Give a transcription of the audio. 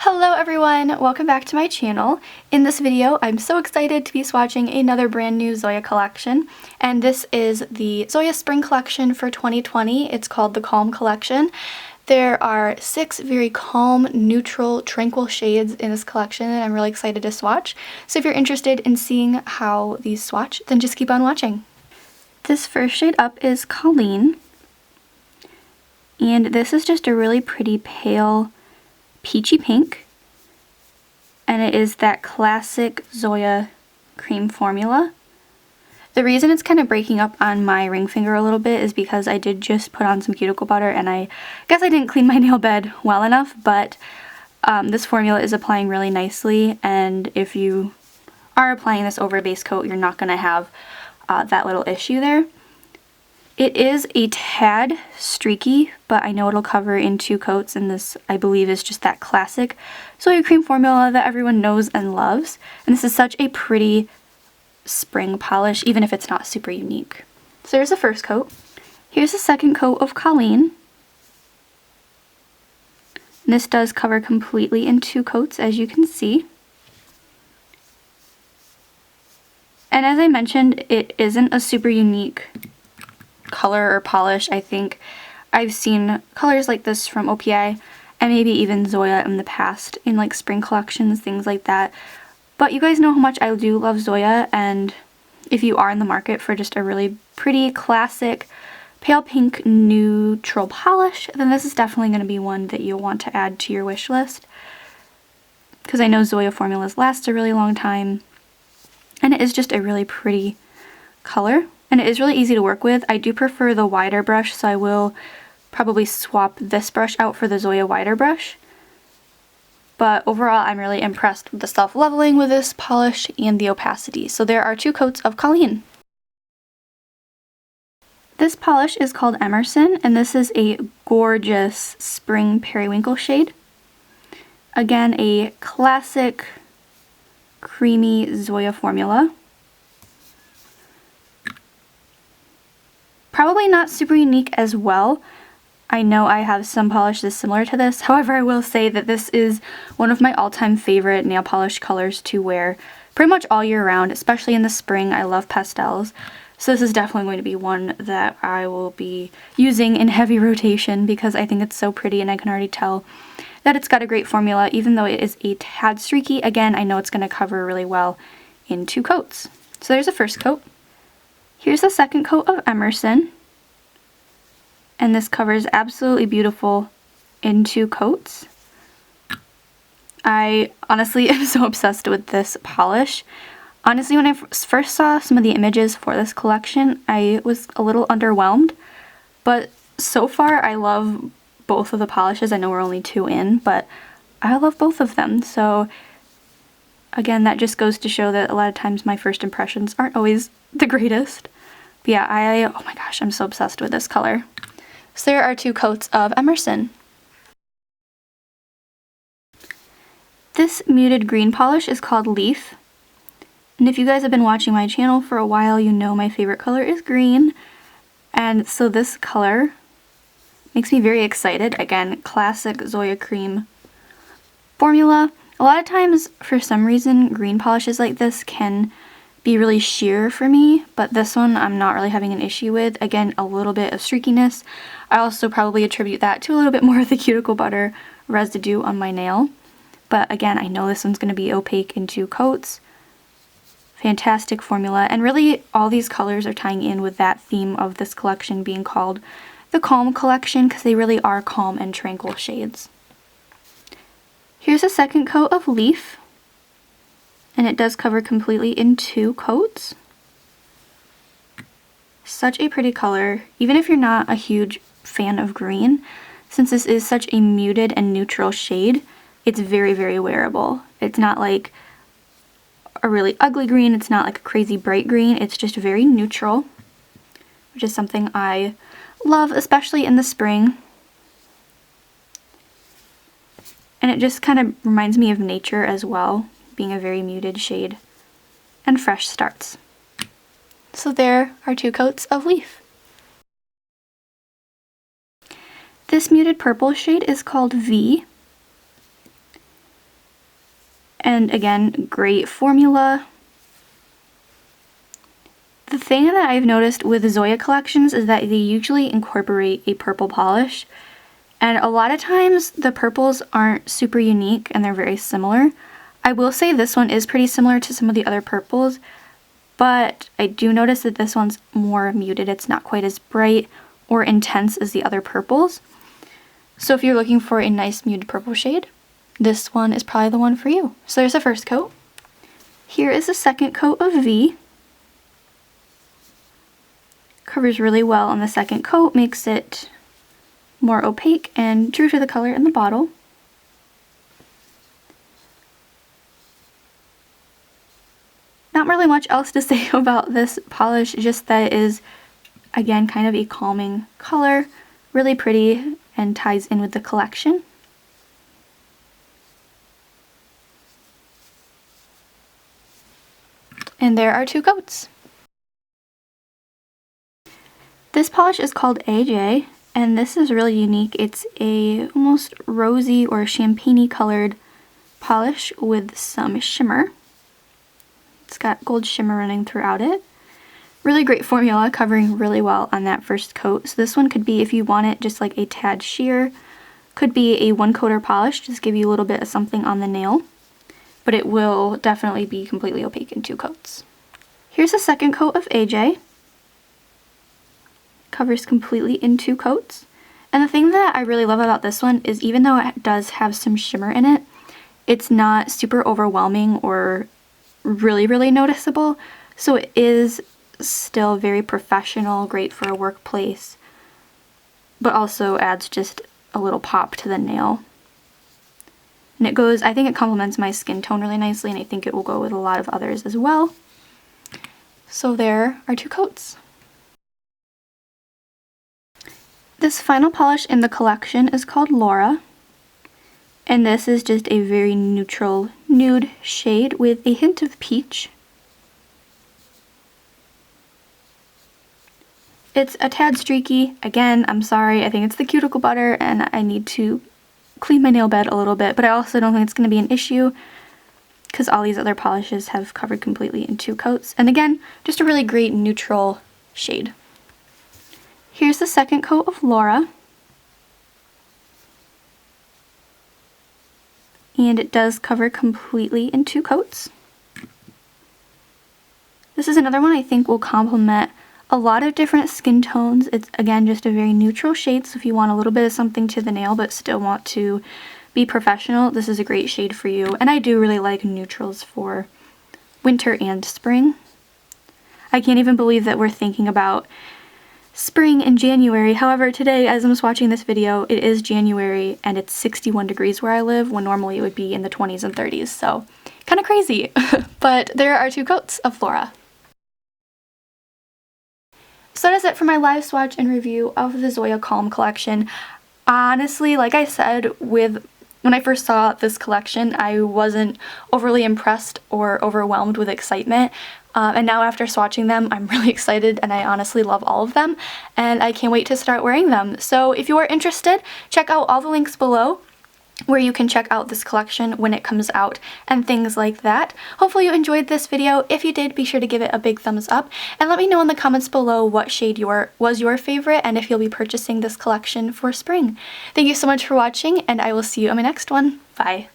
Hello everyone, welcome back to my channel. In this video, I'm so excited to be swatching another brand new Zoya collection, and this is the Zoya Spring Collection for 2020. It's called the Calm Collection. There are 6 very calm, neutral, tranquil shades in this collection, and I'm really excited to swatch. So if you're interested in seeing how these swatch, then just keep on watching. This first shade up is Colleen, and this is just a really pretty pale peachy pink, and it is that classic Zoya cream formula. The reason it's kind of breaking up on my ring finger a little bit is because I did just put on some cuticle butter, and I guess I didn't clean my nail bed well enough, but this formula is applying really nicely, and if you are applying this over a base coat, you're not going to have that little issue there. It is a tad streaky, but I know it'll cover in 2 coats, and this, I believe, is just that classic Zoya cream formula that everyone knows and loves. And this is such a pretty spring polish, even if it's not super unique. So there's the first coat. Here's the second coat of Colleen. And this does cover completely in 2 coats, as you can see. And as I mentioned, it isn't a super unique color or polish. I think I've seen colors like this from OPI and maybe even Zoya in the past in like spring collections, things like that. But you guys know how much I do love Zoya, and if you are in the market for just a really pretty classic pale pink neutral polish, then this is definitely going to be one that you'll want to add to your wish list, because I know Zoya formulas last a really long time, and it is just a really pretty color. And it is really easy to work with. I do prefer the wider brush, so I will probably swap this brush out for the Zoya wider brush. But overall, I'm really impressed with the self-leveling with this polish and the opacity. So there are 2 coats of Colleen. This polish is called Emerson, and this is a gorgeous spring periwinkle shade. Again, a classic creamy Zoya formula. Probably not super unique as well. I know I have some polishes similar to this. However, I will say that this is one of my all-time favorite nail polish colors to wear pretty much all year round, especially in the spring. I love pastels. So this is definitely going to be one that I will be using in heavy rotation because I think it's so pretty, and I can already tell that it's got a great formula. Even though it is a tad streaky, again, I know it's going to cover really well in 2 coats. So there's the first coat. Here's the second coat of Emerson, and this covers absolutely beautiful in 2 coats. I honestly am so obsessed with this polish. Honestly, when I first saw some of the images for this collection, I was a little underwhelmed, but so far I love both of the polishes. I know we're only 2 in, but I love both of them. So again, that just goes to show that a lot of times my first impressions aren't always the greatest. But yeah, oh my gosh, I'm so obsessed with this color. So there are 2 coats of Emerson. This muted green polish is called Leaf. And if you guys have been watching my channel for a while, you know my favorite color is green. And so this color makes me very excited. Again, classic Zoya cream formula. A lot of times, for some reason, green polishes like this can be really sheer for me, but this one I'm not really having an issue with. Again, a little bit of streakiness. I also probably attribute that to a little bit more of the cuticle butter residue on my nail. But again, I know this one's going to be opaque in 2 coats. Fantastic formula, and really all these colors are tying in with that theme of this collection being called the Calm Collection, because they really are calm and tranquil shades. Here's a second coat of Leaf, and it does cover completely in 2 coats. Such a pretty color, even if you're not a huge fan of green. Since this is such a muted and neutral shade, it's very, very wearable. It's not like a really ugly green, it's not like a crazy bright green, it's just very neutral, which is something I love, especially in the spring. And it just kind of reminds me of nature as well, being a very muted shade, and fresh starts. So there are 2 coats of Leaf. This muted purple shade is called V, And again, great formula. The thing that I've noticed with the Zoya collections is that they usually incorporate a purple polish. And a lot of times the purples aren't super unique and they're very similar. I will say this one is pretty similar to some of the other purples, but I do notice that this one's more muted. It's not quite as bright or intense as the other purples. So if you're looking for a nice muted purple shade, this one is probably the one for you. So there's the first coat. Here is the second coat of V. Covers really well on the second coat, makes it more opaque and true to the color in the bottle. Not really much else to say about this polish, just that it is, again, kind of a calming color, really pretty, and ties in with the collection. And there are two coats. This polish is called AJ, and this is really unique. It's a almost rosy or champagne-y colored polish with some shimmer. It's got gold shimmer running throughout it. Really great formula, covering really well on that first coat. So this one could be, if you want it just like a tad sheer, could be a one-coater polish, just give you a little bit of something on the nail, but it will definitely be completely opaque in two coats. Here's the second coat of AJ. Covers completely in two coats. And the thing that I really love about this one is even though it does have some shimmer in it, it's not super overwhelming or really noticeable. So it is still very professional, great for a workplace, but also adds just a little pop to the nail. And it goes, I think it complements my skin tone really nicely, and I think it will go with a lot of others as well. So there are two coats. This final polish in the collection is called Laura, and this is just a very neutral nude shade with a hint of peach. It's a tad streaky. Again, I'm sorry, I think it's the cuticle butter and I need to clean my nail bed a little bit, but I also don't think it's going to be an issue because all these other polishes have covered completely in two coats. And again, just a really great neutral shade. Here's the second coat of Laura. And it does cover completely in two coats. This is another one I think will complement a lot of different skin tones. It's again just a very neutral shade, so if you want a little bit of something to the nail but still want to be professional, this is a great shade for you. And I do really like neutrals for winter and spring. I can't even believe that we're thinking about spring in January. However, today as I'm watching this video, it is January and it's 61 degrees where I live when normally it would be in the 20s and 30s, so kind of crazy. But there are two coats of Laura. So that is it for my live swatch and review of the Zoya Calm collection. Honestly, like I said, when I first saw this collection, I wasn't overly impressed or overwhelmed with excitement. And now after swatching them, I'm really excited and I honestly love all of them and I can't wait to start wearing them. So if you are interested, check out all the links below where you can check out this collection when it comes out and things like that. Hopefully you enjoyed this video. If you did, be sure to give it a big thumbs up and let me know in the comments below what shade was your favorite and if you'll be purchasing this collection for spring. Thank you so much for watching and I will see you on my next one. Bye.